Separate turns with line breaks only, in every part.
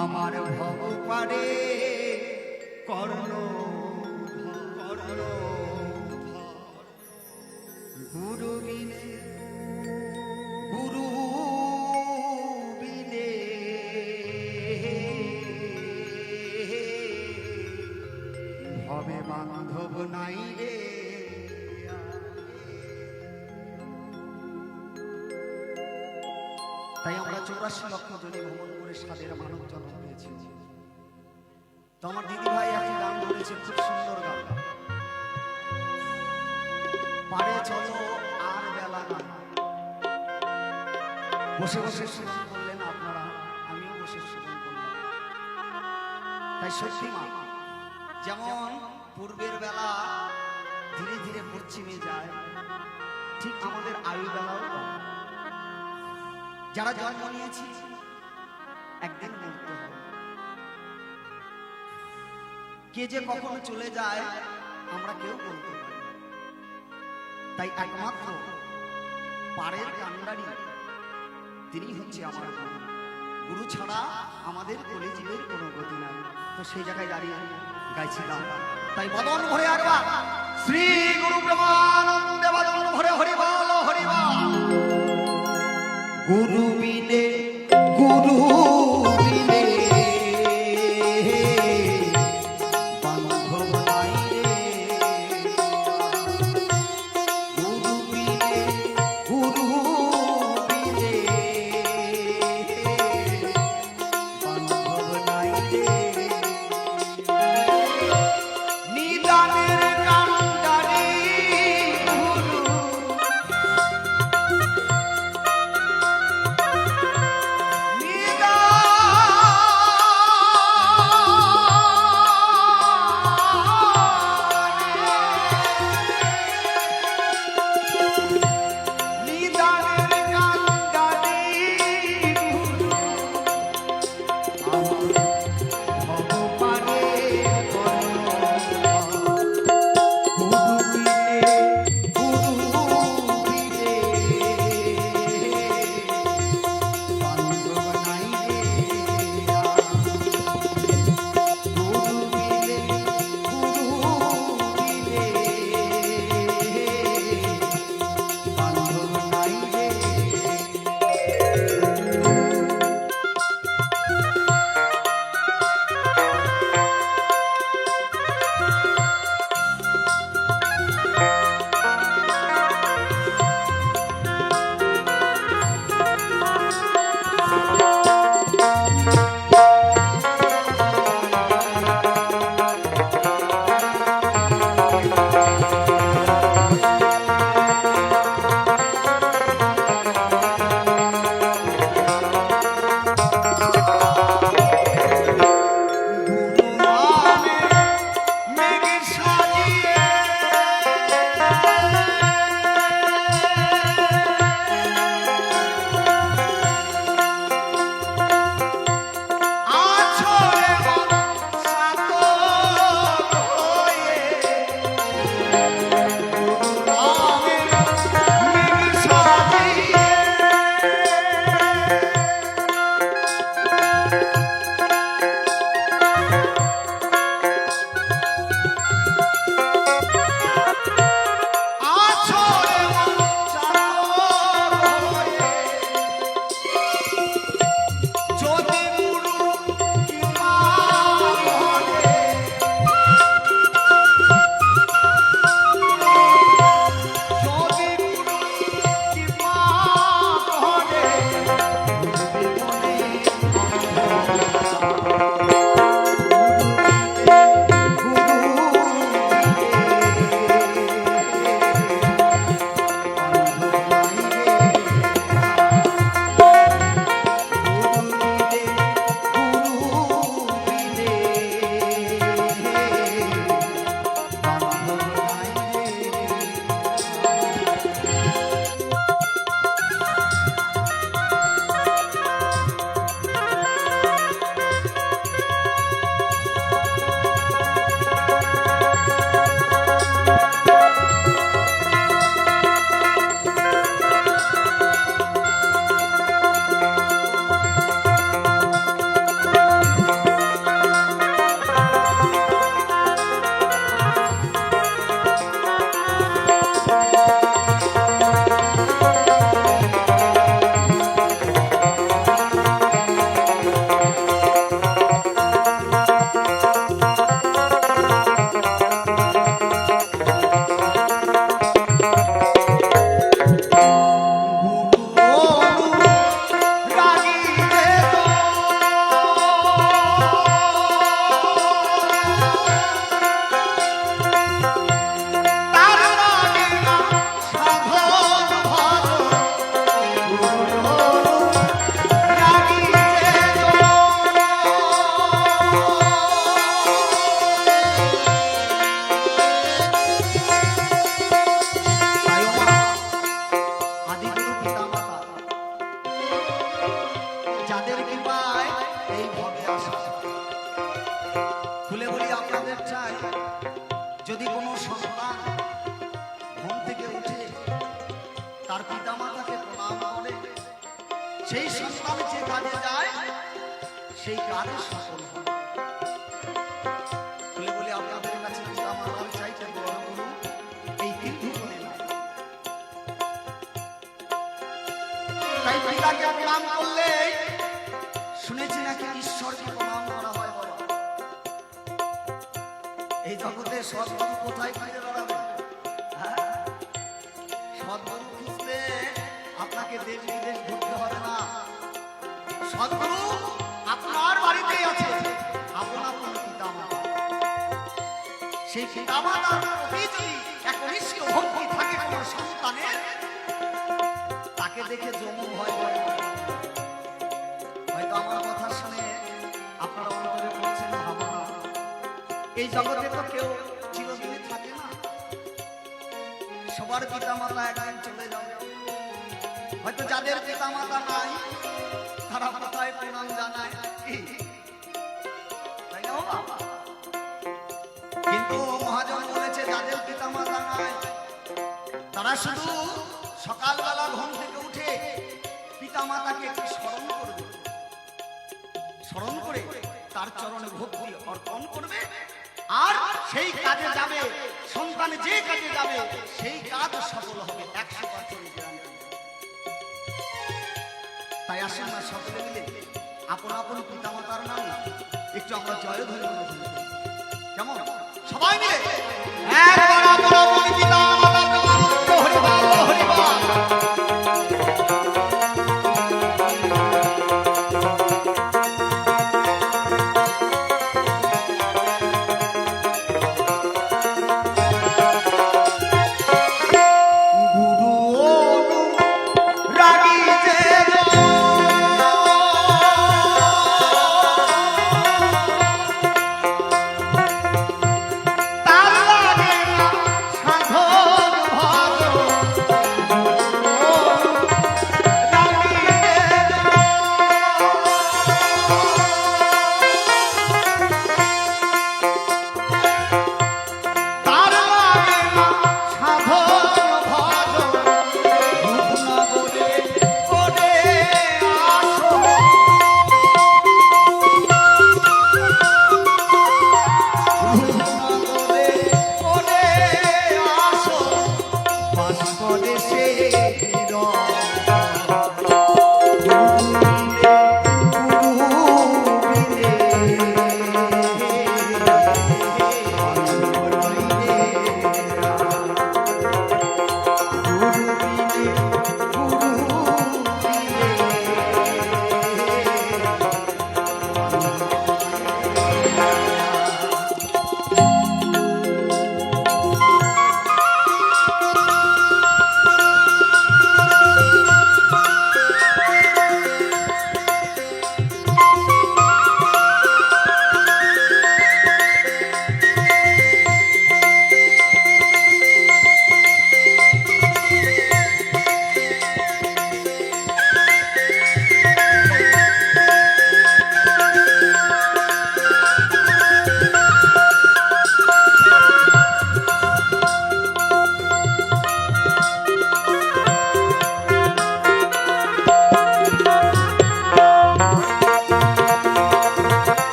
আমার ভব পারে করল করল গুরু বিনে গুরু বিনে ভবে বান্ধব নাই রে। তাই আমরা 84 লক্ষ জনে ভ্রমণ করে সাদের মানব জন্ম পেয়েছি। তো আমার দিদি ভাই একটি গান বলেছে, খুব সুন্দর গান, পারে চলো আর বেলা না। বসে বসে শ্রবণ করলেন আপনারা, আমিও বসে শ্রবণ করলাম। তাই সত্যি মা, যেমন পূর্বের বেলা ধীরে ধীরে পশ্চিমে যায়, ঠিক আমাদের আয়ু বেলাও যারা জন্ম নিয়েছি একদিন মরতে হবে। কে যে কখন চলে যায় আমরা কেউ বলতে পারি। তাই একমাত্র পাড়ের কান্ডারি তিনি হচ্ছে আমার গুরু। গুরু ছাড়া আমাদের কলিজীবের কোনো গতি নাই। তো সেই জায়গায় দাঁড়িয়ে গাইছিলাম। তাই বদন ভরে আরবা শ্রী গুরু প্রেমানন্দে বদন ভরে হরি বল হরি বল। গুরু বিনে গুরু বিনে বান্ধব নাই রে। গুরু বিনে গুরু বিনে বান্ধব নাই রে। নিদানের কান্ডারি গুরু এই ভবে আসা। খুলে বলি আপনাদের চাই, যদি কোনো সন্তান ঘুম থেকে উঠে তার পিতা মাতাকে প্রণাম করে, সেই সন্তান যে কাজে যায় সেই কাজে সফল হয়। খুলে বলি আপনাদের কাছে পিতা মাতার চাইতে বড় গুরু এই তিনটি গুণে নাই। তাই পিতাকে প্রণাম করলে শুনেছি নাকি ঈশ্বরকে প্রণাম করা হয়। বলো এই জগতে সৎগুরু কোথায় খুঁজে বেড়াবে? সৎগুরু খুঁজতে আপনাকে দেশ বিদেশ ঘুরতে হবে না। সৎগুরু আপনার বাড়িতেই আছে, আপন আপন পিতা মাতা। সেই পিতা মাতার প্রতি যদি একনিষ্ঠ ভক্তি থাকে কোন সন্তানের, তাকে দেখে জমু ভয় করে। হয়তো আমার কথা শুনে আপনারা অন্তরে বলছেন, ভাবনা এই জগতে তো কেউ চিরদিনে থাকে না, সবার পিতা মাতা একদিন চলে যাবে। হয়তো যাদের পিতা মাতা নাই তারা কোথায় প্রণাম জানায়, তাই না বাবা? কিন্তু মহাজন বলেছে যাদের পিতা মাতা নাই তারা শুধু সকালবেলা ঘুম থেকে উঠে পিতা মাতাকে একটু স্মরণ করবে, স্মরণ করে তার চরণে ভক্তি অর্পণ করবে, আর সেই কাজে যাবে। সন্তান যে কাজে যাবে সেই কাজ সফল হবে 100%। তাই আসেন না সকলে মিলে আপন আপন পিতা মাতার নাম একটু আমরা জয় ধরে কেমন? সবাই মিলে একবার আপন আপন পিতা মাতার নাম হরি বল হরি বল।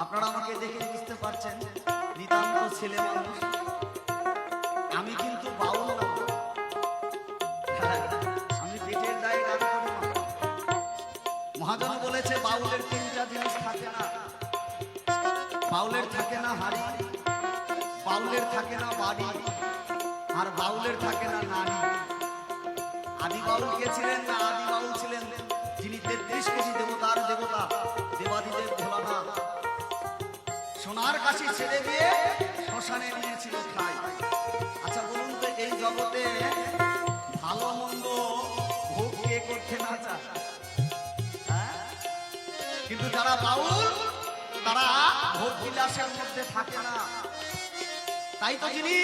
আপনারা আমাকে দেখে বুঝতে পারছেন নিতান্ত ছেলে মানুষ, বাউলের তিনটা জিনিস থাকে না, বাউলের থাকে না হাড়ি, বাউলের থাকে না বাড়ি, আর বাউলের থাকে না নারী। আদি বাউল কে ছিলেন না? আদি বাউল ছিলেন যিনি 33 কোটি দেবতার দেবতা দেবাদিদেব ভোলানাথ। সোনার কাশি ছেড়ে দিয়ে শ্মশানে নিয়েছিল ঠাই। আচ্ছা বলুন তো, এই জগতে ভালো মন্দ ভোগ কে করতে না চায়? কিন্তু যারা বাউল তারা ভোগ বিলাসের মধ্যে থাকে না। তাই তো যিনি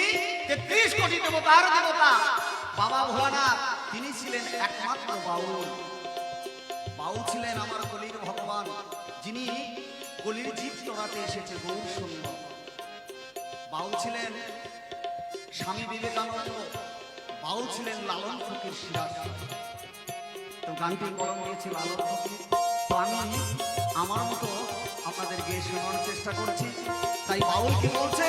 33 কোটি দেবতার দেবতা বাবা ভোলানাথ, তিনি ছিলেন একমাত্র বাউল। বাউল ছিলেন আমার কলির ভগবান, যিনি কলির জীব চড়াতে এসেছে গৌর সুন্দর। বাউল ছিলেন স্বামী বিবেকানন্দ, বাউল ছিলেন লালন ফকির সিরাজ। তো গানটি কলম দিয়েছে লালন ফকির। তো আমি আমার মতো আপনাদের গিয়ে শোনানোর চেষ্টা করছি। তাই বাউল কি বলছে?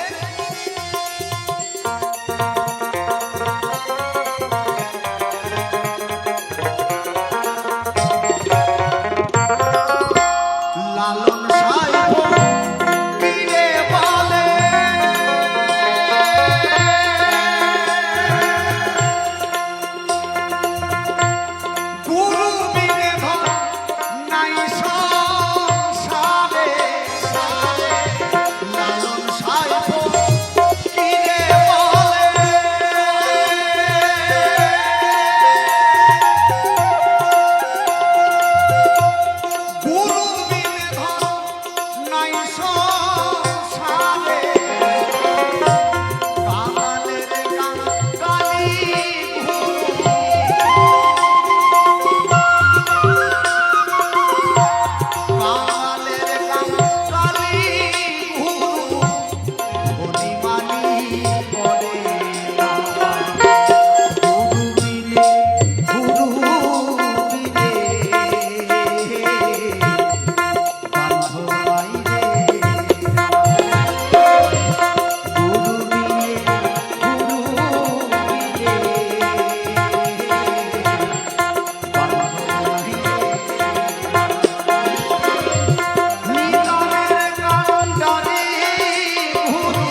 লালন সাহেব কিরে বলে গুরু বিনে ধর নাই সংসারে। লালন সাহেব কিরে বলে গুরু বিনে ধর নাই সংসারে। কাঙালের কাঙালি গুরু, কাঙালের কাঙালি গুরু অনিমানি করে না। গুরু বিনে গুরু বিনে বান্ধব নাই রে। গুরু বিনে গুরু বিনে বান্ধব নাই রে। নিদানের কান্ডারি গুরু,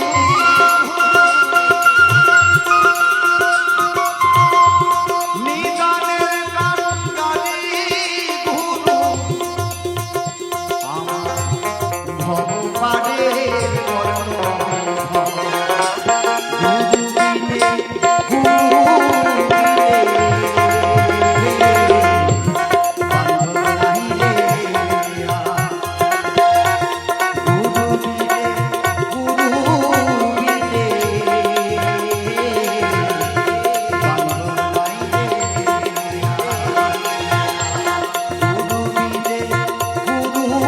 নিদানের কান্ডারি গুরু আমার ভগবানের কর্ণ। গুরু বিনে গুরু বিনে বান্ধব নাই রে। গুরু বিনে গুরু বিনে বান্ধব নাই রে। গুরু বিনে গুরু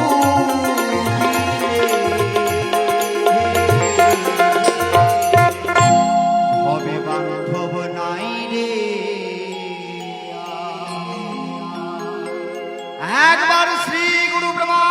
বিনে হবে বান্ধব নাই রে। একবার শ্রী গুরু ব্রহ্মা